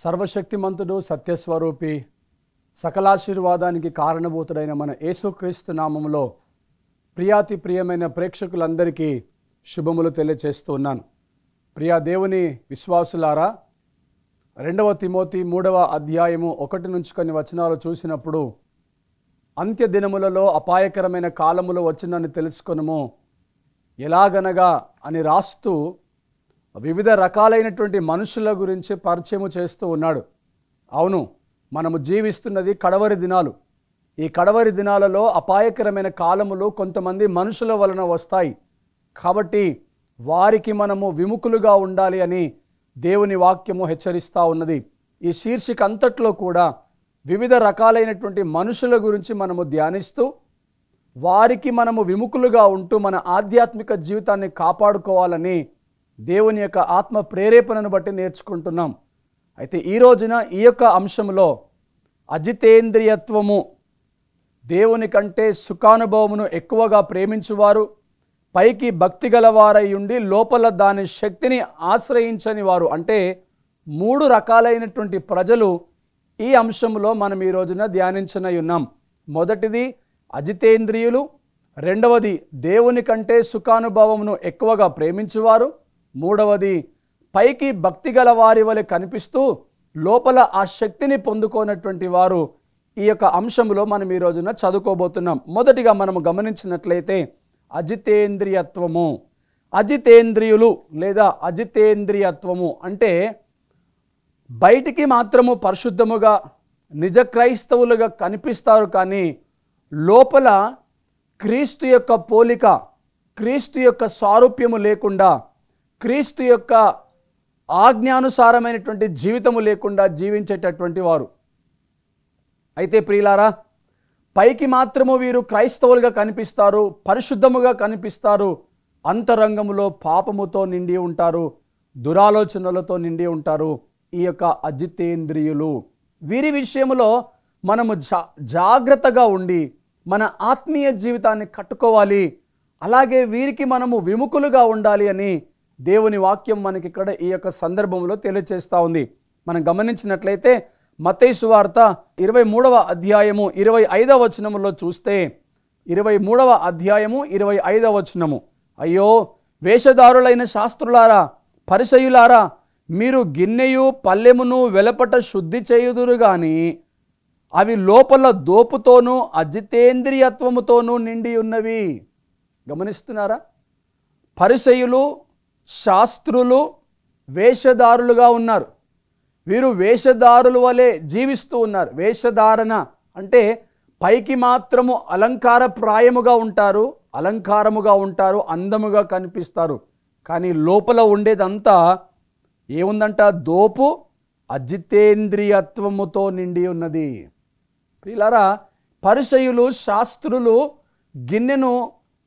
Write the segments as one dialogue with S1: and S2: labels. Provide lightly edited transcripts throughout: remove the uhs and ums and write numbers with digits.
S1: సర్వశక్తిమంతుడు సత్యస్వరూపి సకలాశీర్వాదానికి కారణభూతుడైన మన యేసుక్రీస్తు నామములో ప్రియాతి ప్రియమైన ప్రేక్షకులందరికీ శుభములు తెలియచేస్తూ ఉన్నాను. ప్రియా దేవుని విశ్వాసులారా, 2వ తిమోతి 3వ అధ్యాయము 1 నుంచి కొన్ని వచనాలు చూసినప్పుడు అంత్య దినములలో అపాయకరమైన కాలములు వచ్చిందని తెలుసుకొనుము, ఎలాగనగా అని రాస్తూ వివిధ రకాలైనటువంటి మనుషుల గురించి పరిచయం చేస్తూ ఉన్నాడు. అవును, మనము జీవిస్తున్నది కడవరి దినాలు. ఈ కడవరి దినాలలో అపాయకరమైన కాలములు కొంతమంది మనుషుల వలన వస్తాయి. కాబట్టి వారికి మనము విముఖులుగా ఉండాలి అని దేవుని వాక్యము హెచ్చరిస్తూ ఉన్నది. ఈ శీర్షిక అంతట్లో కూడా వివిధ రకాలైనటువంటి మనుషుల గురించి మనము ధ్యానిస్తూ వారికి మనము విముఖులుగా ఉంటూ మన ఆధ్యాత్మిక జీవితాన్ని కాపాడుకోవాలని దేవుని యొక్క ఆత్మ ప్రేరేపణను బట్టి నేర్చుకుంటున్నాం. అయితే ఈ రోజున ఈ యొక్క అంశంలో అజితేంద్రియత్వము, దేవుని కంటే సుఖానుభవమును ఎక్కువగా ప్రేమించువారు, పైకి భక్తి గలవారై ఉండి లోపల దాని శక్తిని ఆశ్రయించని వారు, అంటే 3 రకాలైనటువంటి ప్రజలు ఈ అంశంలో మనం ఈ రోజున ధ్యానించనై ఉన్నాం. మొదటిది అజితేంద్రియులు, రెండవది దేవుని కంటే సుఖానుభవమును ఎక్కువగా ప్రేమించువారు, మూడవది పైకి భక్తి గల వారి వలె కనిపిస్తూ లోపల ఆ శక్తిని పొందుకోనటువంటి వారు. ఈ యొక్క అంశంలో మనం ఈ రోజున చదువుకోబోతున్నాం. మొదటిగా మనము గమనించినట్లయితే అజితేంద్రియత్వము. అజితేంద్రియులు లేదా అజితేంద్రియత్వము అంటే బయటికి మాత్రము పరిశుద్ధముగా నిజ క్రైస్తవులుగా కనిపిస్తారు, కానీ లోపల క్రీస్తు యొక్క పోలిక, క్రీస్తు యొక్క సారూప్యము లేకుండా, క్రీస్తు యొక్క ఆజ్ఞానుసారమైనటువంటి జీవితము లేకుండా జీవించేటటువంటి వారు. అయితే ప్రియులారా, పైకి మాత్రము వీరు క్రైస్తవులుగా కనిపిస్తారు, పరిశుద్ధముగా కనిపిస్తారు, అంతరంగములో పాపముతో నిండి ఉంటారు, దురాలోచనలతో నిండి ఉంటారు. ఈ యొక్క అజితేంద్రియులు, వీరి విషయంలో మనము జాగ్రత్తగా ఉండి మన ఆత్మీయ జీవితాన్ని కట్టుకోవాలి. అలాగే వీరికి మనము విముఖులుగా ఉండాలి అని దేవుని వాక్యం మనకి ఇక్కడ ఈ యొక్క సందర్భంలో తెలియజేస్తూ ఉంది. మనం గమనించినట్లయితే మత్తయి సువార్త 23వ అధ్యాయము 25వ వచనములో చూస్తే, 23వ అధ్యాయము 25వ వచనము, అయ్యో వేషధారులైన శాస్త్రులారా, పరిసయ్యులారా, మీరు గిన్నెయు పల్లెమును వెలపట శుద్ధి చేయుదురు గాని అవి లోపల దోపుతోనూ అజితేంద్రియత్వముతోనూ నిండి ఉన్నవి. గమనిస్తున్నారా? పరిసయ్యులు, శాస్త్రులు వేషధారులుగా ఉన్నారు. వీరు వేషధారుల వలె జీవిస్తూ ఉన్నారు. వేషధారణ అంటే పైకి మాత్రము అలంకారప్రాయముగా ఉంటారు, అలంకారముగా ఉంటారు, అందముగా కనిపిస్తారు, కానీ లోపల ఉండేదంతా ఏముందంట? దోపు, అజితేంద్రియత్వముతో నిండి ఉన్నది. ప్రియులారా, పరిసయ్యులు, శాస్త్రులు గిన్నెను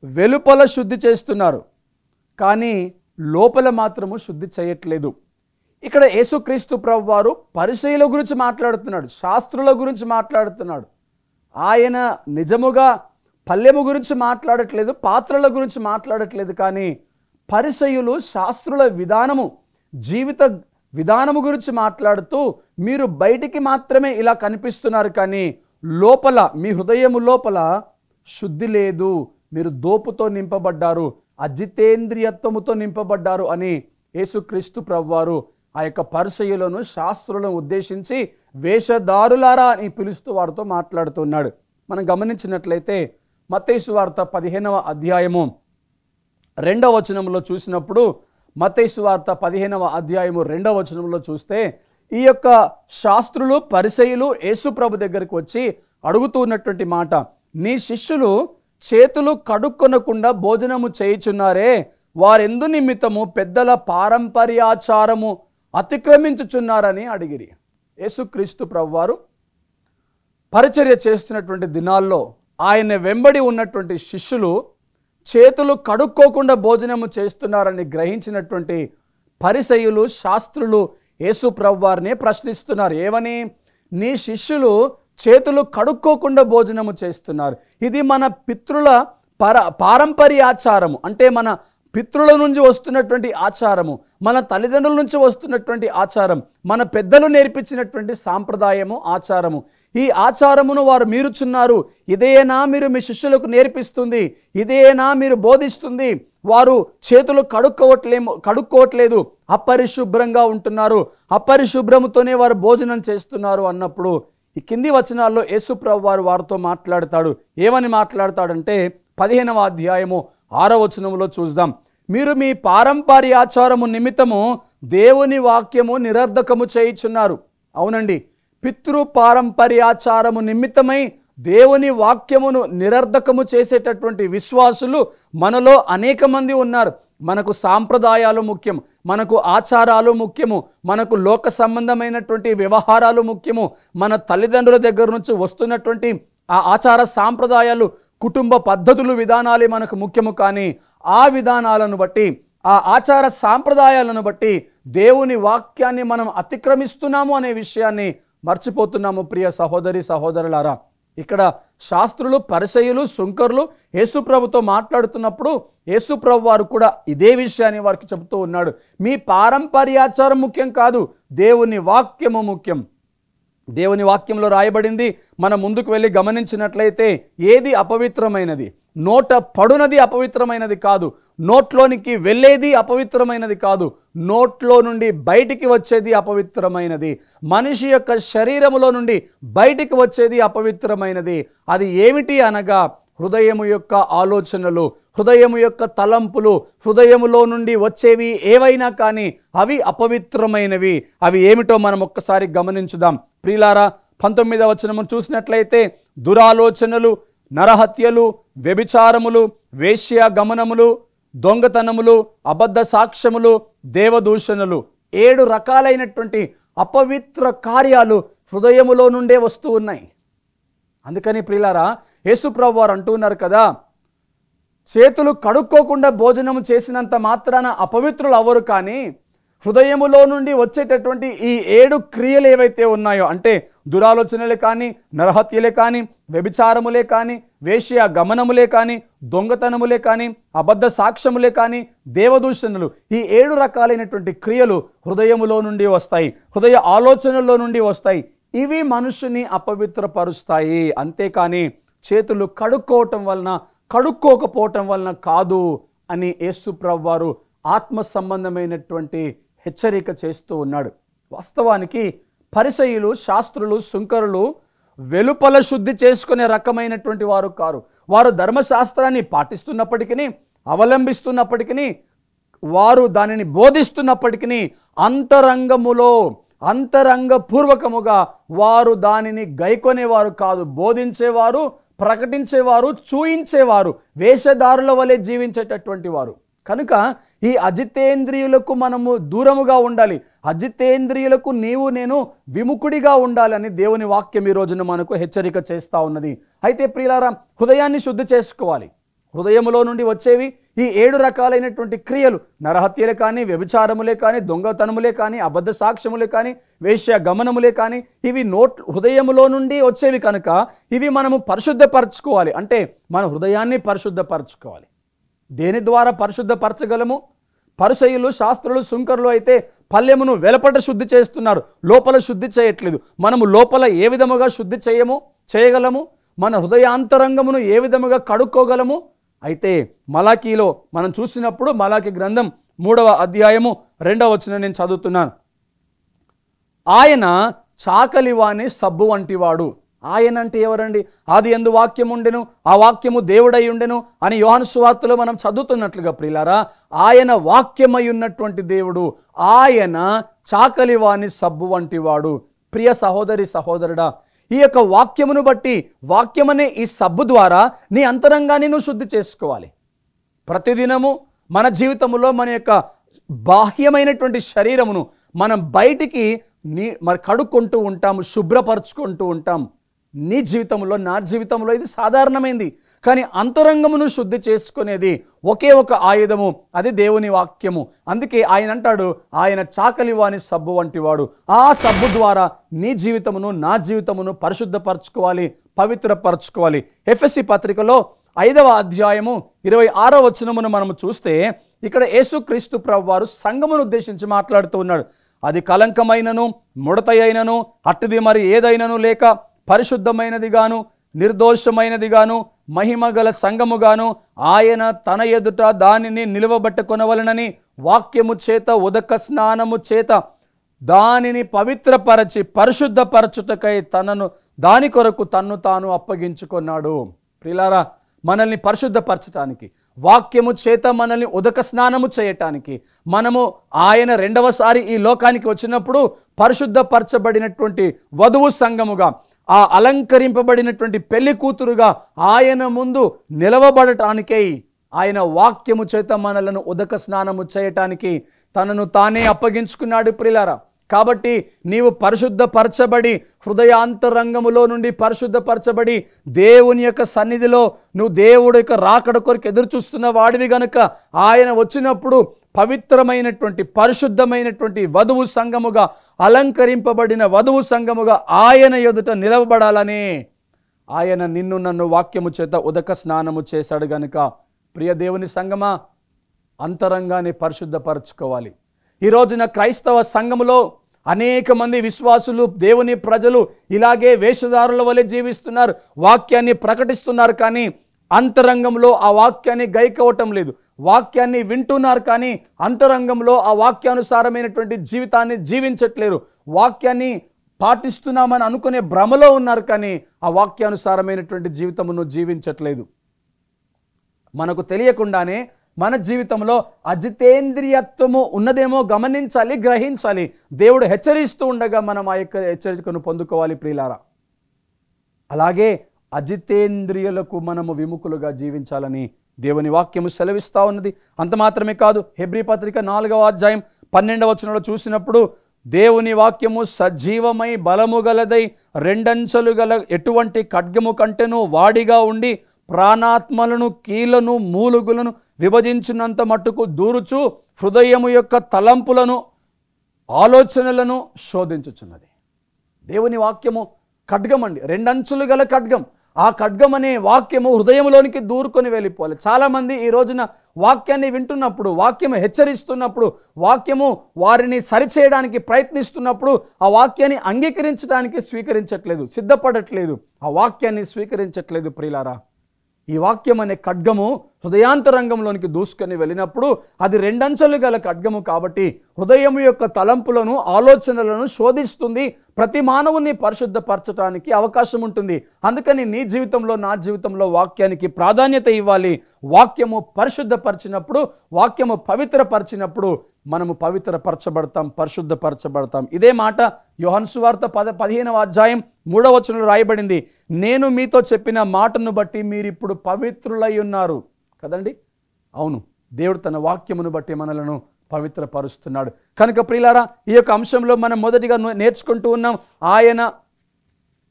S1: వెలుపల శుద్ధి చేస్తున్నారు, కానీ లోపల మాత్రము శుద్ధి చేయట్లేదు. ఇక్కడ యేసుక్రీస్తు ప్రభువారు పరిసయ్యుల గురించి మాట్లాడుతున్నాడు, శాస్త్రుల గురించి మాట్లాడుతున్నాడు. ఆయన నిజముగా పల్లెము గురించి మాట్లాడట్లేదు, పాత్రల గురించి మాట్లాడట్లేదు, కానీ పరిసయ్యులు, శాస్త్రుల విధానము, జీవిత విధానము గురించి మాట్లాడుతూ, మీరు బయటికి మాత్రమే ఇలా కనిపిస్తున్నారు, కానీ లోపల మీ హృదయము లోపల శుద్ధి లేదు, మీరు దోపుతో నింపబడ్డారు, అజితేంద్రియత్వముతో నింపబడ్డారు అని యేసుక్రీస్తు ప్రభువారు ఆ యొక్క పరిసయ్యులను, శాస్త్రులను ఉద్దేశించి వేషధారులారా అని పిలుస్తూ వారితో మాట్లాడుతున్నాడు. మనం గమనించినట్లయితే మత్తయి సువార్త 15వ అధ్యాయము 2వ వచనంలో చూసినప్పుడు, మత్తయి సువార్త 15వ అధ్యాయము 2వ వచనంలో చూస్తే, ఈ యొక్క శాస్త్రులు, పరిసయ్యులు యేసు ప్రభు దగ్గరికి వచ్చి అడుగుతూ ఉన్నటువంటి మాట, నీ శిష్యులు చేతులు కడుక్కొనకుండా భోజనము చేయుచున్నారే, వారెందు నిమిత్తము పెద్దల పారంపర్యాచారము అతిక్రమించుచున్నారని అడిగిరి. యేసుక్రీస్తు ప్రభువారు పరిచర్య చేస్తున్నటువంటి దినాల్లో ఆయన వెంబడి ఉన్నటువంటి శిష్యులు చేతులు కడుక్కోకుండా భోజనము చేస్తున్నారని గ్రహించినటువంటి పరిసయ్యులు, శాస్త్రులు యేసు ప్రభువారిని ప్రశ్నిస్తున్నారు. ఏమని? నీ శిష్యులు చేతులు కడుక్కోకుండా భోజనము చేస్తున్నారు. ఇది మన పితృల పారంపర్యాచారము, అంటే మన పితృల నుంచి వస్తున్నటువంటి ఆచారము, మన తల్లిదండ్రుల నుంచి వస్తున్నటువంటి ఆచారం, మన పెద్దలు నేర్పించినటువంటి సాంప్రదాయము, ఆచారము. ఈ ఆచారమును వారు మీరుచున్నారు. ఇదేనా మీరు మీ శిష్యులకు నేర్పిస్తుంది? ఇదేనా మీరు బోధిస్తుంది? వారు చేతులు కడుక్కోవట్లేదు, అపరిశుభ్రంగా ఉంటున్నారు, అపరిశుభ్రముతోనే వారు భోజనం చేస్తున్నారు అన్నప్పుడు ఈ కింది వచనాల్లో యేసుప్రభు వారు వారితో మాట్లాడతాడు. ఏమని మాట్లాడతాడంటే 15వ అధ్యాయము 6వ వచనంలో చూద్దాం. మీరు మీ పారంపర్యాచారము నిమిత్తము దేవుని వాక్యము నిరర్ధకము చేయుచున్నారు. అవునండి, పితృ పారంపర్యాచారము నిమిత్తమై దేవుని వాక్యమును నిరర్ధకము చేసేటటువంటి విశ్వాసులు మనలో అనేక మంది ఉన్నారు. మనకు సాంప్రదాయాలు ముఖ్యం, మనకు ఆచారాలు ముఖ్యము, మనకు లోక సంబంధమైనటువంటి వ్యవహారాలు ముఖ్యము, మన తల్లిదండ్రుల దగ్గర నుంచి వస్తున్నటువంటి ఆ ఆచార సాంప్రదాయాలు, కుటుంబ పద్ధతులు, విధానాలే మనకు ముఖ్యము. కానీ ఆ విధానాలను బట్టి, ఆ ఆచార సాంప్రదాయాలను బట్టి దేవుని వాక్యాన్ని మనం అతిక్రమిస్తున్నాము అనే విషయాన్ని మర్చిపోతున్నాము. ప్రియ సహోదరి సహోదరులారా, ఇక్కడ శాస్త్రులు, పరిసయ్యులు, సుంకరులు యేసుప్రభుతో మాట్లాడుతున్నప్పుడు యేసుప్రభు వారు కూడా ఇదే విషయాన్ని వారికి చెబుతూ ఉన్నాడు. మీ పారంపర్యాచారం ముఖ్యం కాదు, దేవుని వాక్యము ముఖ్యం. దేవుని వాక్యంలో రాయబడింది మనం ముందుకు వెళ్ళి గమనించినట్లయితే, ఏది అపవిత్రమైనది, నోట పడునది అపవిత్రమైనది కాదు, నోట్లోనికి వెళ్ళేది అపవిత్రమైనది కాదు, నోట్లో నుండి బయటికి వచ్చేది అపవిత్రమైనది. మనిషి యొక్క శరీరములో నుండి బయటికి వచ్చేది అపవిత్రమైనది. అది ఏమిటి అనగా హృదయము యొక్క ఆలోచనలు, హృదయము యొక్క తలంపులు, హృదయములో నుండి వచ్చేవి ఏవైనా కానీ అవి అపవిత్రమైనవి. అవి ఏమిటో మనం ఒక్కసారి గమనించుదాం. ప్రియులారా, 19వ వచనము చూసినట్లయితే, దురాలోచనలు, నరహత్యలు, వ్యభిచారములు, వేశ్య గమనములు, దొంగతనములు, అబద్ధ సాక్ష్యములు, దేవదూషణలు. 7 రకాలైనటువంటి అపవిత్ర కార్యాలు హృదయములో నుండే వస్తూ ఉన్నాయి. అందుకని ప్రియులారా, యేసుప్రభు వారు అంటున్నారు కదా, చేతులు కడుక్కోకుండా భోజనము చేసినంత మాత్రాన అపవిత్రులు అవ్వరు. కానీ హృదయములో నుండి వచ్చేటటువంటి ఈ 7 క్రియలు ఏవైతే ఉన్నాయో, అంటే దురాలోచనలే కానీ, నరహత్యలే కానీ, వ్యభిచారములే కానీ, వేశ్య గమనములే కానీ, దొంగతనములే కానీ, అబద్ధ సాక్ష్యములే కానీ, దేవదూషణలు, ఈ 7 రకాలైనటువంటి క్రియలు హృదయములో నుండి వస్తాయి, హృదయ ఆలోచనల్లో నుండి వస్తాయి. ఇవి మనుషుని అపవిత్రపరుస్తాయి. అంతేకాని చేతులు కడుక్కోవటం వలన, కడుక్కోకపోవటం వలన కాదు అని యేసుప్రభు వారు ఆత్మ సంబంధమైనటువంటి హెచ్చరిక చేస్తూ ఉన్నాడు. వాస్తవానికి పరిసయ్యులు, శాస్త్రులు, సుంకరులు వెలుపల శుద్ధి చేసుకునే రకమైనటువంటి వారు కారు. వారు ధర్మశాస్త్రాన్ని పాటిస్తున్నప్పటికీ, అవలంబిస్తున్నప్పటికీ, వారు దానిని బోధిస్తున్నప్పటికీ అంతరంగములో, అంతరంగపూర్వకముగా వారు దానిని గైకొనేవారు కాదు. బోధించేవారు, ప్రకటించేవారు, చూయించేవారు, వేషధారుల వలె జీవించేటటువంటి వారు. కనుక ఈ అజితేంద్రియులకు మనము దూరముగా ఉండాలి. అజితేంద్రియులకు నీవు నేను విముఖుడిగా ఉండాలని దేవుని వాక్యం ఈ రోజున మనకు హెచ్చరిక చేస్తూ ఉన్నది. అయితే ప్రియులారా, హృదయాన్ని శుద్ధి చేసుకోవాలి. హృదయములో నుండి వచ్చేవి ఈ 7 రకాలైనటువంటి క్రియలు, నరహత్యలే కానీ, వ్యభిచారములే కానీ, దొంగతనములే కానీ, అబద్ధ సాక్ష్యములే కానీ, వేశ్య గమనములే కానీ, ఇవి హృదయములో నుండి వచ్చేవి కనుక ఇవి మనము పరిశుద్ధపరచుకోవాలి. అంటే మన హృదయాన్ని పరిశుద్ధపరచుకోవాలి. దేని ద్వారా పరిశుద్ధపరచగలము? పరిసయ్యులు, శాస్త్రులు, సుంకరులు అయితే పల్లెమును వెలపట శుద్ధి చేస్తున్నారు, లోపల శుద్ధి చేయట్లేదు. మనము లోపల ఏ విధముగా శుద్ధి చేయగలము? మన హృదయాంతరంగమును ఏ విధముగా కడుక్కోగలము? అయితే మలాకీలో మనం చూసినప్పుడు, మలాకీ గ్రంథం 3వ అధ్యాయము 2వ వచనం నేను చదువుతున్నాను. ఆయన చాకలివాని సబ్బు వంటివాడు. ఆయన అంటే ఎవరండి? ఆది యందు వాక్యం ఉండెను, ఆ వాక్యము దేవుడై ఉండెను అని యోహాను సువార్తలో మనం చదువుతున్నట్లుగా ప్రియులారా, ఆయన వాక్యమై ఉన్నటువంటి దేవుడు, ఆయన చాకలివాని సబ్బు వంటివాడు. ప్రియ సహోదరి సహోదరుడా, ఈ యొక్క వాక్యమును బట్టి, వాక్యమనే ఈ సబ్బు ద్వారా నీ అంతరంగాన్ని నువ్వు శుద్ధి చేసుకోవాలి. ప్రతిదినము మన జీవితంలో మన యొక్క బాహ్యమైనటువంటి శరీరమును మనం బయటికి మరి కడుక్కుంటూ ఉంటాము, శుభ్రపరచుకుంటూ ఉంటాం. నీ జీవితంలో, నా జీవితంలో ఇది సాధారణమైంది. కానీ అంతరంగమును శుద్ధి చేసుకునేది ఒకే ఒక ఆయుధము, అది దేవుని వాక్యము. అందుకే ఆయన అంటాడు, ఆయన చాకలివాని సబ్బు వంటివాడు. ఆ సబ్బు ద్వారా నీ జీవితమును, నా జీవితమును పరిశుద్ధపరచుకోవాలి, పవిత్రపరచుకోవాలి. ఎఫెసీ పత్రికలో 5వ అధ్యాయము 26వ వచనమును మనము చూస్తే ఇక్కడ యేసుక్రీస్తు ప్రభువారు సంఘమును ఉద్దేశించి మాట్లాడుతూ ఉన్నాడు. అది కలంకమైనను ముడత అయినను అట్టిది మరి ఏదైనను లేక పరిశుద్ధమైనది గాను నిర్దోషమైనది గాను మహిమ గల సంఘముగాను ఆయన తన ఎదుట దానిని నిలువబెట్టుకొనవలెనని వాక్యము చేత ఉదక స్నానము చేత దానిని పవిత్రపరచి పరిశుద్ధపరచుటకై దాని కొరకు తన్ను తాను అప్పగించుకున్నాడు. ప్రియులారా, మనల్ని పరిశుద్ధపరచటానికి, వాక్యము చేత మనల్ని ఉదక స్నానము చేయటానికి, మనము ఆయన రెండవసారి ఈ లోకానికి వచ్చినప్పుడు పరిశుద్ధపరచబడినటువంటి వధువు సంఘముగా, ఆ అలంకరింపబడినటువంటి పెళ్లి కూతురుగా ఆయన ముందు నిలవబడటానికై ఆయన వాక్యము చేత మనలను ఉదక స్నానము చేయటానికి తనను తానే అప్పగించుకున్నాడు. ప్రియులారా, కాబట్టి నీవు పరిశుద్ధపరచబడి హృదయాంతరంగములో నుండి పరిశుద్ధపరచబడి దేవుని యొక్క సన్నిధిలో నువ్వు దేవుడి యొక్క రాకడ కొరకు ఎదురు చూస్తున్న వాడివి గనుక ఆయన వచ్చినప్పుడు పవిత్రమైనటువంటి పరిశుద్ధమైనటువంటి వధువు సంఘముగా, అలంకరింపబడిన వధువు సంఘముగా ఆయన ఎదుట నిలవబడాలని ఆయన నిన్ను నన్ను వాక్యము చేత ఉదక స్నానము చేశాడు గనుక ప్రియ దేవుని సంఘమా, అంతరంగాన్ని పరిశుద్ధపరచుకోవాలి. ఈ రోజున క్రైస్తవ సంఘములో అనేక మంది విశ్వాసులు, దేవుని ప్రజలు ఇలాగే వేషధారుల వలె జీవిస్తున్నారు, వాక్యాన్ని ప్రకటిస్తున్నారు, కానీ అంతరంగంలో ఆ వాక్యాన్ని గైకోవటం లేదు. వాక్యాన్ని వింటున్నారు కానీ అంతరంగంలో ఆ వాక్యానుసారమైనటువంటి జీవితాన్ని జీవించట్లేరు. వాక్యాన్ని పాటిస్తున్నామని అనుకునే భ్రమలో ఉన్నారు కానీ ఆ వాక్యానుసారమైనటువంటి జీవితమును జీవించట్లేదు. మనకు తెలియకుండానే మన జీవితంలో అజితేంద్రియత్వము ఉన్నదేమో గమనించాలి, గ్రహించాలి. దేవుడు హెచ్చరిస్తూ ఉండగా మనం ఆ యొక్క హెచ్చరికను పొందుకోవాలి. ప్రియులారా, అలాగే అజితేంద్రియులకు మనము విముఖులుగా జీవించాలని దేవుని వాక్యము సెలవిస్తూ ఉన్నది. అంత మాత్రమే కాదు, హెబ్రీ పత్రిక 4వ అధ్యాయం 12వ వచనంలో చూసినప్పుడు దేవుని వాక్యము సజీవమై బలము గలదై రెండంచెలు గల ఎటువంటి ఖడ్గము కంటెను వాడిగా ఉండి ప్రాణాత్మలను కీళ్లను మూలుగులను విభజించినంత మట్టుకు దూరుచు హృదయము యొక్క తలంపులను ఆలోచనలను శోధించుచున్నది. దేవుని వాక్యము ఖడ్గం అండి, రెండంచులు గల ఖడ్గం. ఆ ఖడ్గం అనే వాక్యము హృదయంలోనికి దూరుకొని వెళ్ళిపోవాలి. చాలామంది ఈ రోజున వాక్యాన్ని వింటున్నప్పుడు, వాక్యము హెచ్చరిస్తున్నప్పుడు, వాక్యము వారిని సరిచేయడానికి ప్రయత్నిస్తున్నప్పుడు ఆ వాక్యాన్ని అంగీకరించడానికి స్వీకరించట్లేదు, సిద్ధపడట్లేదు, ఆ వాక్యాన్ని స్వీకరించట్లేదు. ప్రియులారా, ఈ వాక్యం అనే ఖడ్గము హృదయాంతరంగంలోనికి దూసుకొని వెళ్ళినప్పుడు అది రెండంచెలు గల ఖడ్గము కాబట్టి హృదయం యొక్క తలంపులను ఆలోచనలను శోధిస్తుంది. ప్రతి మానవుని పరిశుద్ధపరచడానికి అవకాశం ఉంటుంది. అందుకని నీ జీవితంలో, నా జీవితంలో వాక్యానికి ప్రాధాన్యత ఇవ్వాలి. వాక్యము పరిశుద్ధపరిచినప్పుడు, వాక్యము పవిత్రపరిచినప్పుడు మనము పవిత్రపరచబడతాం, పరిశుద్ధపరచబడతాం. ఇదే మాట యోహాను సువార్త 15వ అధ్యాయం 3వ వచనంలో రాయబడింది. నేను మీతో చెప్పిన మాటను బట్టి మీరిప్పుడు పవిత్రులై ఉన్నారు కదండి. అవును, దేవుడు తన వాక్యమును బట్టి మనలను పవిత్రపరుస్తున్నాడు. కనుక ప్రియులారా, ఈ యొక్క అంశంలో మనం మొదటిగా నేర్చుకుంటూ ఉన్నాం, ఆయన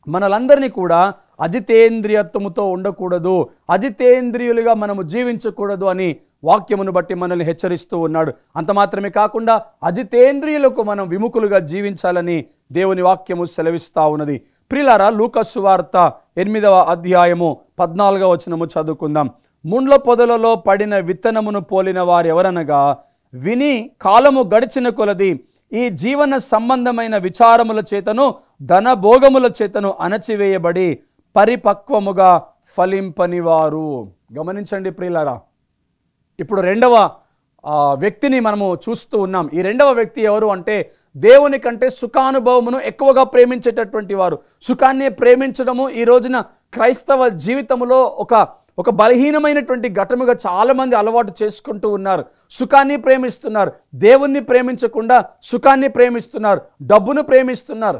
S1: మనలందరినీ కూడా అజితేంద్రియత్వముతో ఉండకూడదు, అజితేంద్రియులుగా మనము జీవించకూడదు అని వాక్యమును బట్టి మనల్ని హెచ్చరిస్తూ ఉన్నాడు. అంత మాత్రమే కాకుండా అజితేంద్రియులకు మనం విముఖులుగా జీవించాలని దేవుని వాక్యము సెలవిస్తూ ఉన్నది. ప్రియులారా, లూకా సువార్త 8వ అధ్యాయము 14వ వచనము చదువుకుందాం. ముండ్ల పొదలలో పడిన విత్తనమును పోలిన వారు ఎవరనగా విని కాలము గడిచిన కొలది ఈ జీవన సంబంధమైన విచారముల చేతను ధనభోగముల చేతను అణచివేయబడి పరిపక్వముగా ఫలింపనివారు. గమనించండి ప్రియులారా, ఇప్పుడు రెండవ వ్యక్తిని మనము చూస్తూ ఉన్నాం. ఈ రెండవ వ్యక్తి ఎవరు అంటే దేవుని కంటే సుఖానుభవమును ఎక్కువగా ప్రేమించేటటువంటి వారు. సుఖాన్ని ప్రేమించడము ఈ రోజున క్రైస్తవ జీవితంలో ఒక బలహీనమైనటువంటి ఘటముగా చాలామంది అలవాటు చేసుకుంటూ ఉన్నారు. సుఖాన్ని ప్రేమిస్తున్నారు, దేవుణ్ణి ప్రేమించకుండా సుఖాన్ని ప్రేమిస్తున్నారు, డబ్బును ప్రేమిస్తున్నారు.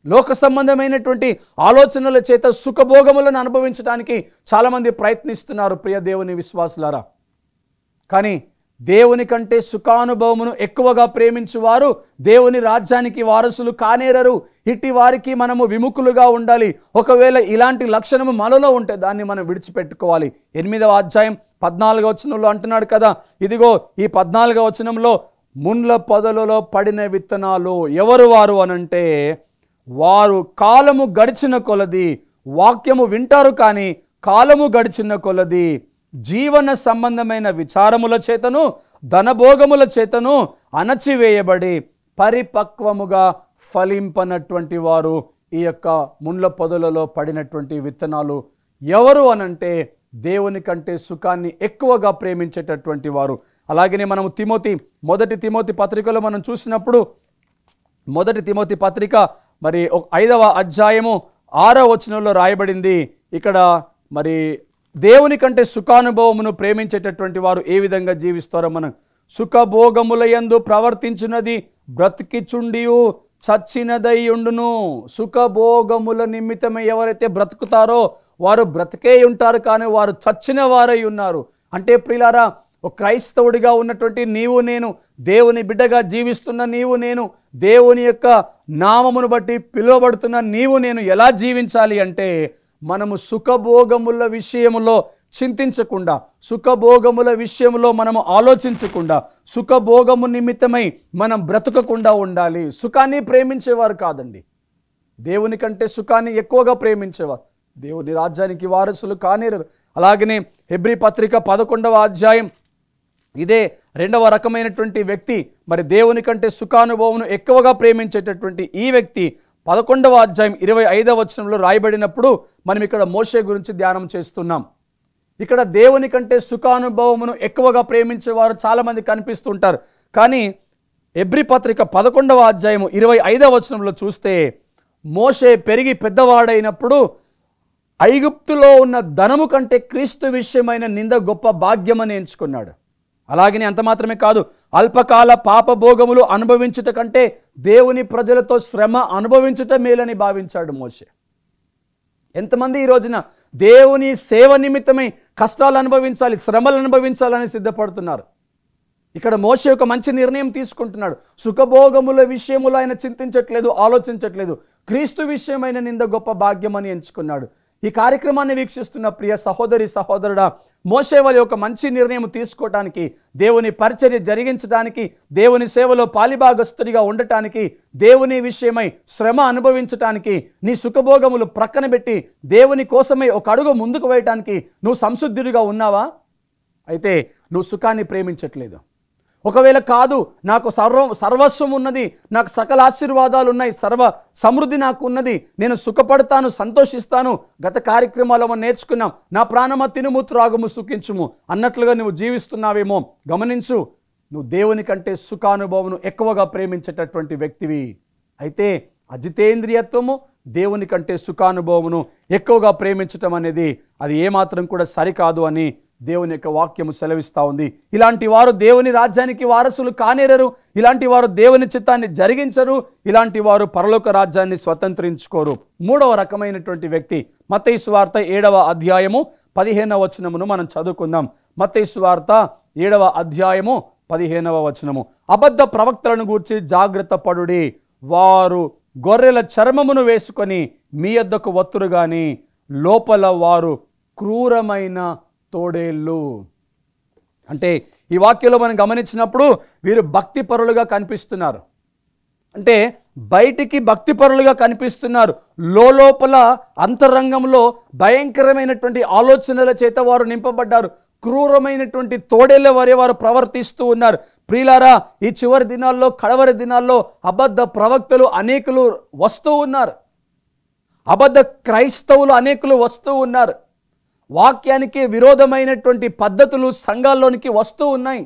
S1: లోక సంబంధమైనటువంటి ఆలోచనల చేత సుఖభోగములను అనుభవించడానికి చాలామంది ప్రయత్నిస్తున్నారు. ప్రియ దేవుని విశ్వాసులారా, కానీ దేవుని కంటే సుఖానుభవమును ఎక్కువగా ప్రేమించువారు దేవుని రాజ్యానికి వారసులు కానేరరు. ఇట్టి వారికి మనము విముఖులుగా ఉండాలి. ఒకవేళ ఇలాంటి లక్షణము మనలో ఉంటే దాన్ని మనం విడిచిపెట్టుకోవాలి. 8వ అధ్యాయం 14వ వచనంలో అంటున్నాడు కదా, ఇదిగో ఈ 14వ వచనంలో ముండ్ల పొదలలో పడిన విత్తనాలు ఎవరు వారు అనంటే, వారు కాలము గడిచిన కొలది వాక్యము వింటారు కానీ కాలము గడిచిన కొలది జీవన సంబంధమైన విచారముల చేతను ధనభోగముల చేతను అణచివేయబడి పరిపక్వముగా ఫలింపనటువంటి వారు ఈ యొక్క ముండ్ల పొదలలో పడినటువంటి విత్తనాలు ఎవరు అనంటే దేవుని కంటే సుఖాన్ని ఎక్కువగా ప్రేమించేటటువంటి వారు. అలాగనే మనము మొదటి తిమోతి పత్రికలో మనం చూసినప్పుడు మొదటి తిమోతి పత్రిక మరి 5వ అధ్యాయము 6వ వచనంలో రాయబడింది. ఇక్కడ మరి దేవుని కంటే సుఖానుభవమును ప్రేమించేటటువంటి వారు ఏ విధంగా జీవిస్తారో మనం సుఖభోగములయందు ప్రవర్తించున్నది బ్రతికిచుండియు చచ్చినదయ్యుండును. సుఖభోగముల నిమిత్తమే ఎవరైతే బ్రతుకుతారో వారు బ్రతికే ఉంటారు, కానీ వారు చచ్చిన వారై ఉన్నారు. అంటే ప్రియులారా, ఒక క్రైస్తవుడిగా ఉన్నటువంటి నీవు నేను, దేవుని బిడ్డగా జీవిస్తున్న నీవు నేను, దేవుని యొక్క నామమును బట్టి పిలువబడుతున్న నీవు నేను ఎలా జీవించాలి అంటే మనము సుఖభోగముల విషయములో చింతించకుండా, సుఖభోగముల విషయంలో మనము ఆలోచించకుండా, సుఖభోగము నిమిత్తమై మనం బ్రతకకుండా ఉండాలి. సుఖాన్ని ప్రేమించేవారు కాదండి, దేవుని కంటే సుఖాన్ని ఎక్కువగా ప్రేమించేవారు దేవుని రాజ్యానికి వారసులు కానేరు. అలాగనే హెబ్రీ పత్రిక 11వ అధ్యాయం ఇదే 2వ రకమైనటువంటి వ్యక్తి, మరి దేవుని కంటే సుఖానుభవమును ఎక్కువగా ప్రేమించేటటువంటి ఈ వ్యక్తి 11వ అధ్యాయం 25వ వచనంలో రాయబడినప్పుడు మనం ఇక్కడ మోషే గురించి ధ్యానం చేస్తున్నాం. ఇక్కడ దేవుని కంటే సుఖానుభవమును ఎక్కువగా ప్రేమించేవారు చాలామంది కనిపిస్తుంటారు. కానీ హెబ్రీ పత్రిక 11వ అధ్యాయము 25వ వచనంలో చూస్తే మోషే పెరిగి పెద్దవాడైనప్పుడు ఐగుప్తులో ఉన్న ధనము కంటే క్రీస్తు విషయమైన నింద గొప్ప భాగ్యమని ఎంచుకున్నాడు. అలాగనే అంత మాత్రమే కాదు, అల్పకాల పాపభోగములు అనుభవించుట కంటే దేవుని ప్రజలతో శ్రమ అనుభవించుట మేలని భావించాడు మోషే. ఎంతమంది ఈ రోజున దేవుని సేవ నిమిత్తమై కష్టాలు అనుభవించాలి, శ్రమలు అనుభవించాలని సిద్ధపడుతున్నారు. ఇక్కడ మోషే ఒక మంచి నిర్ణయం తీసుకుంటున్నాడు. సుఖభోగముల విషయములో ఆయన చింతించట్లేదు, ఆలోచించట్లేదు. క్రీస్తు విషయమైన నింద గొప్ప భాగ్యమని ఎంచుకున్నాడు. ఈ కార్యక్రమాన్ని వీక్షిస్తున్న ప్రియ సహోదరి సహోదరుడా, మోషే వలె ఒక మంచి నిర్ణయం తీసుకోవటానికి, దేవుని పరిచర్య జరిగించడానికి, దేవుని సేవలో పాలిభాగస్తుడిగా ఉండటానికి, దేవుని విషయమై శ్రమ అనుభవించటానికి, నీ సుఖభోగములు ప్రక్కన పెట్టి దేవుని కోసమై ఒక అడుగు ముందుకు వేయటానికి నువ్వు సంసిద్ధుడిగా ఉన్నావా? అయితే నువ్వు సుఖాన్ని ప్రేమించట్లేదు. ఒకవేళ కాదు, నాకు సర్వస్వం ఉన్నది, నాకు సకల ఆశీర్వాదాలు ఉన్నాయి, సర్వ సమృద్ధి నాకు ఉన్నది, నేను సుఖపడతాను, సంతోషిస్తాను, గత కార్యక్రమాలు మనం నేర్చుకున్నాం, నా ప్రాణమ తినుము త్రాగుము సుఖించుము అన్నట్లుగా నువ్వు జీవిస్తున్నావేమో గమనించు. నువ్వు దేవుని కంటే సుఖానుభవమును ఎక్కువగా ప్రేమించేటటువంటి వ్యక్తివి. అయితే అజితేంద్రియత్వము దేవుని కంటే సుఖానుభవమును ఎక్కువగా ప్రేమించటం అనేది అది ఏమాత్రం కూడా సరికాదు అని దేవుని యొక్క వాక్యము సెలవిస్తూ ఉంది. ఇలాంటి వారు దేవుని రాజ్యానికి వారసులు కానేరరు, ఇలాంటి వారు దేవుని చిత్తాన్ని జరిగించరు, ఇలాంటి వారు పరలోక రాజ్యాన్ని స్వతంత్రించుకోరు. 3వ రకమైనటువంటి వ్యక్తి మత్తయి సువార్త 7వ అధ్యాయము 15వ వచనమును మనం చదువుకుందాం. మత్తయి సువార్త 7వ అధ్యాయము 15వ వచనము. అబద్ధ ప్రవక్తలను గూర్చి జాగ్రత్త పడుడి, వారు గొర్రెల చర్మమును వేసుకొని మీ యొద్దకు వత్తురు గాని లోపల వారు క్రూరమైన తోడేళ్ళు. అంటే ఈ వాక్యంలో మనం గమనించినప్పుడు వీరు భక్తిపరులుగా కనిపిస్తున్నారు. అంటే బయటికి భక్తిపరులుగా కనిపిస్తున్నారు, లోపల అంతరంగంలో భయంకరమైనటువంటి ఆలోచనల చేత వారు నింపబడ్డారు. క్రూరమైనటువంటి తోడేళ్ల వరే వారు ప్రవర్తిస్తూ ఉన్నారు. ప్రియులారా, ఈ చివరి దినాల్లో, కడవరి దినాల్లో అబద్ధ ప్రవక్తలు అనేకులు వస్తూ ఉన్నారు, అబద్ధ క్రైస్తవులు అనేకులు వస్తూ ఉన్నారు. వాక్యానికి విరోధమైనటువంటి పద్ధతులు సంఘాల్లోనికి వస్తూ ఉన్నాయి.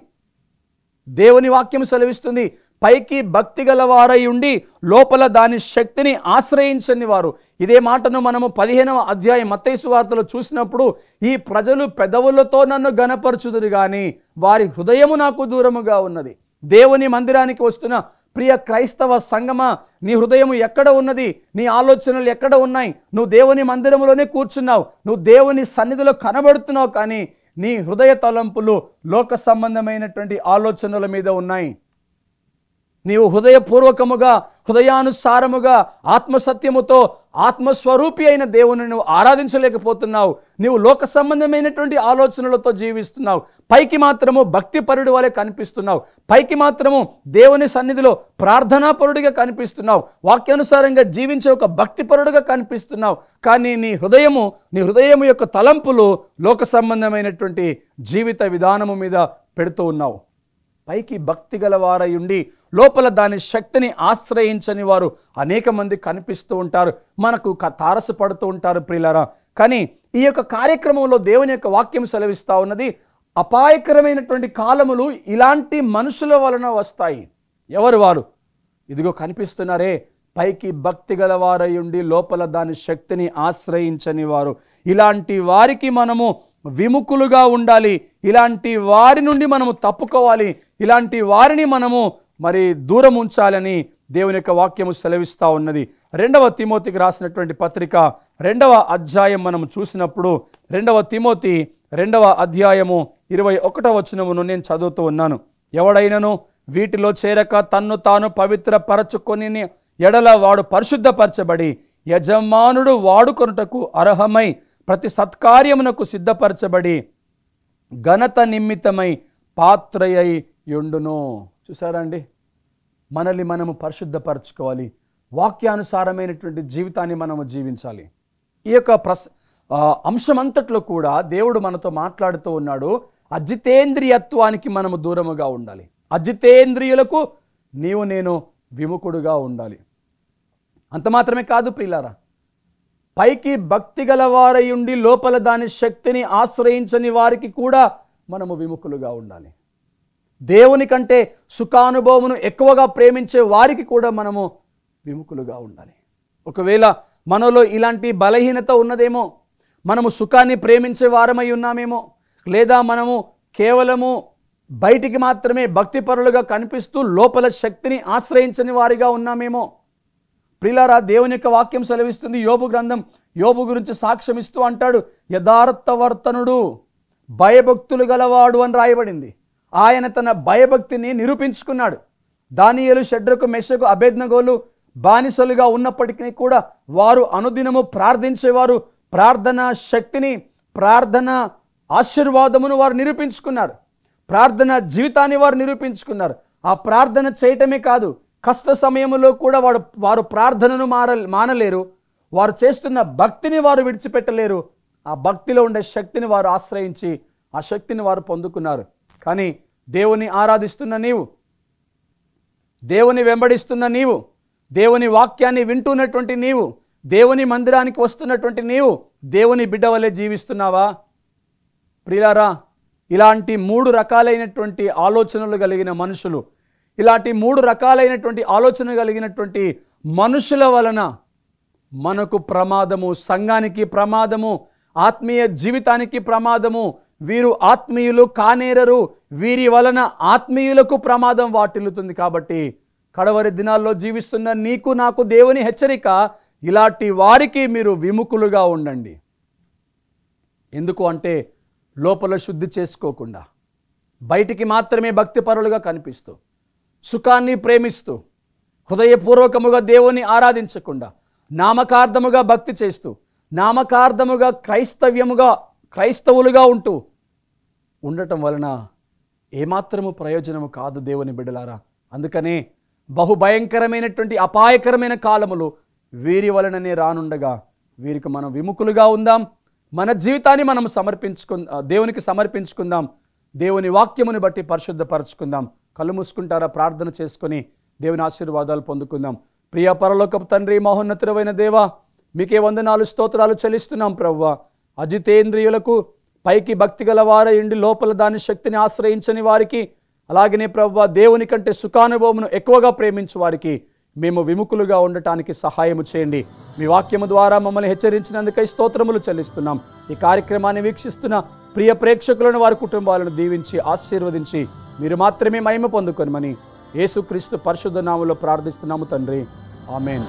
S1: దేవుని వాక్యం సెలవిస్తుంది, పైకి భక్తి గల వారై ఉండి లోపల దాని శక్తిని ఆశ్రయించని వారు. ఇదే మాటను మనము 15వ అధ్యాయం మత్తయి సువార్తలో చూసినప్పుడు, ఈ ప్రజలు పెదవులతో నన్ను గణపరచుదురు గాని వారి హృదయము నాకు దూరముగా ఉన్నది. దేవుని మందిరానికి వస్తున్న ప్రియ క్రైస్తవ సంగమా, నీ హృదయం ఎక్కడ ఉన్నది? నీ ఆలోచనలు ఎక్కడ ఉన్నాయి? నువ్వు దేవుని మందిరంలోనే కూర్చున్నావు, నువ్వు దేవుని సన్నిధిలో కనబడుతున్నావు, కానీ నీ హృదయ తలంపులు లోక సంబంధమైనటువంటి ఆలోచనల మీద ఉన్నాయి. నీవు హృదయపూర్వకముగా హృదయానుసారముగా ఆత్మసత్యముతో ఆత్మస్వరూపి అయిన దేవుని నువ్వు ఆరాధించలేకపోతున్నావు. నీవు లోక సంబంధమైనటువంటి ఆలోచనలతో జీవిస్తున్నావు. పైకి మాత్రము భక్తిపరుడు వలె కనిపిస్తున్నావు. పైకి మాత్రము దేవుని సన్నిధిలో ప్రార్థనాపరుడిగా కనిపిస్తున్నావు. వాక్యానుసారంగా జీవించే ఒక భక్తిపరుడుగా కనిపిస్తున్నావు. కానీ నీ హృదయము యొక్క తలంపులు లోక సంబంధమైనటువంటి జీవిత విధానము మీద పెడుతూ ఉన్నావు. పైకి భక్తి గలవారయుండి లోపల దాని శక్తిని ఆశ్రయించని వారు అనేక మంది కనిపిస్తూ ఉంటారు, మనకు తారసపడుతూ ఉంటారు ప్రియులారా. కానీ ఈ యొక్క కార్యక్రమంలో దేవుని యొక్క వాక్యం సెలవిస్తూ ఉన్నది, అపాయకరమైనటువంటి కాలములు ఇలాంటి మనుషుల వలన వస్తాయి. ఎవరు వారు? ఇదిగో కనిపిస్తున్నారే, పైకి భక్తి గలవారయుండి లోపల దాని శక్తిని ఆశ్రయించని వారు. ఇలాంటి వారికి మనము విముఖులుగా ఉండాలి. ఇలాంటి వారి నుండి మనము తప్పుకోవాలి. ఇలాంటి వారిని మనము మరి దూరం ఉంచాలని దేవుని యొక్క వాక్యము సెలవిస్తూ ఉన్నది. 2వ తిమోతికి రాసినటువంటి పత్రిక 2వ అధ్యాయం మనం చూసినప్పుడు 2వ తిమోతి 2వ అధ్యాయము 21వ వచనమును నేను చదువుతూ ఉన్నాను. ఎవడైనను వీటిలో చేరక తన్ను తాను పవిత్రపరచుకొని ఎడల వాడు పరిశుద్ధపరచబడి యజమానుడు వాడుకొనుటకు అర్హమై ప్రతి సత్కార్యమునకు సిద్ధపరచబడి ఘనత నిమిత్తమై పాత్రయై యుండును. చూసారా అండి, మనల్ని మనము పరిశుద్ధపరచుకోవాలి. వాక్యానుసారమైనటువంటి జీవితాన్ని మనము జీవించాలి. ఈ యొక్క అంశమంతట్లో కూడా దేవుడు మనతో మాట్లాడుతూ ఉన్నాడు. అజితేంద్రియత్వానికి మనము దూరముగా ఉండాలి. అజితేంద్రియులకు నీవు నేను విముఖుడుగా ఉండాలి. అంత మాత్రమే కాదు ప్రియులారా, పైకి భక్తి గలవారయుండి లోపల దాని శక్తిని ఆశ్రయించని వారికి కూడా మనము విముఖులుగా ఉండాలి. దేవుని కంటే సుఖానుభవమును ఎక్కువగా ప్రేమించే వారికి కూడా మనము విముఖులుగా ఉండాలి. ఒకవేళ మనలో ఇలాంటి బలహీనత ఉన్నదేమో, మనము సుఖాన్ని ప్రేమించే వారమై ఉన్నామేమో, లేదా మనము కేవలము బయటికి మాత్రమే భక్తిపరులుగా కనిపిస్తూ లోపల శక్తిని ఆశ్రయించని వారిగా ఉన్నామేమో. ప్రియులారా, దేవుని యొక్క వాక్యం సెలవిస్తుంది. యోబు గ్రంథం యోబు గురించి సాక్ష్యం ఇస్తూ అంటాడు, యథార్థవర్తనుడు భయభక్తులు గలవాడు అని రాయబడింది. ఆయన తన భయభక్తిని నిరూపించుకున్నాడు. దానియేలు, షడ్రకు, మెషకు, అబేద్నగోలు బానిసలుగా ఉన్నప్పటికీ కూడా వారు అనుదినము ప్రార్థించేవారు. ప్రార్థన శక్తిని, ప్రార్థన ఆశీర్వాదమును వారు నిరూపించుకున్నారు. ప్రార్థన జీవితాన్ని వారు నిరూపించుకున్నారు. ఆ ప్రార్థన చేయటమే కాదు, కష్ట సమయంలో కూడా వారు ప్రార్థనను మానలేరు. వారు చేస్తున్న భక్తిని వారు విడిచిపెట్టలేరు. ఆ భక్తిలో ఉండే శక్తిని వారు ఆశ్రయించి ఆ శక్తిని వారు పొందుకున్నారు. కానీ దేవుని ఆరాధిస్తున్న నీవు, దేవుని వెంబడిస్తున్న నీవు, దేవుని వాక్యాన్ని వింటున్నటువంటి నీవు, దేవుని మందిరానికి వస్తున్నటువంటి నీవు దేవుని బిడ్డ వలె జీవిస్తున్నావా? ప్రియులారా, ఇలాంటి 3 రకాలైనటువంటి ఆలోచనలు కలిగిన మనుషులు, ఇలాంటి 3 రకాలైనటువంటి ఆలోచన కలిగినటువంటి మనుషుల వలన మనకు ప్రమాదము, సంఘానికి ప్రమాదము, ఆత్మీయ జీవితానికి ప్రమాదము. వీరు ఆత్మీయులు కానేరరు, వీరి వలన ఆత్మీయులకు ప్రమాదం వాటిల్లుతుంది. కాబట్టి కడవరి దినాల్లో జీవిస్తున్న నీకు నాకు దేవుని హెచ్చరిక, ఇలాంటి వారికి మీరు విముఖులుగా ఉండండి. ఎందుకు అంటే లోపల శుద్ధి చేసుకోకుండా బయటికి మాత్రమే భక్తిపరులుగా కనిపిస్తూ సుఖాన్ని ప్రేమిస్తూ హృదయపూర్వకముగా దేవుని ఆరాధించకుండా నామకార్థముగా భక్తి చేస్తూ నామకార్థముగా క్రైస్తవులుగా ఉంటూ ఉండటం వలన ఏమాత్రము ప్రయోజనము కాదు దేవుని బిడ్డలారా. అందుకనే బహుభయంకరమైనటువంటి అపాయకరమైన కాలములు వీరి వలననే రానుండగా వీరికి మనం విముఖులుగా ఉందాం. మన జీవితాన్ని మనం దేవునికి సమర్పించుకుందాం. దేవుని వాక్యముని బట్టి పరిశుద్ధపరచుకుందాం. కళ్ళు మూసుకుంటారా? ప్రార్థన చేసుకొని దేవుని ఆశీర్వాదాలు పొందుకుందాం. ప్రియ పరలోకపు తండ్రి, మహోన్నతుడైన దేవా, మీకే వందనాలు స్తోత్రాలు చెల్లిస్తున్నాం ప్రభువా. అజితేంద్రియులకు, పైకి భక్తి గల వారయుండి లోపల దాని శక్తిని ఆశ్రయించని వారికి, అలాగనే ప్రభువా దేవుని కంటే సుఖానుభవమును ఎక్కువగా ప్రేమించు వారికి మేము విముఖులుగా ఉండటానికి సహాయము చేయండి. మీ వాక్యము ద్వారా మమ్మల్ని హెచ్చరించినందుకై స్తోత్రములు చెల్లిస్తున్నాం. ఈ కార్యక్రమాన్ని వీక్షిస్తున్న ప్రియ ప్రేక్షకులను, వారి కుటుంబాలను దీవించి ఆశీర్వదించి మీరు మాత్రమే మహిమ పొందుకొనమని యేసుక్రీస్తు పరిశుద్ధ నామములో ప్రార్థిస్తున్నాము తండ్రి. ఆమేన్.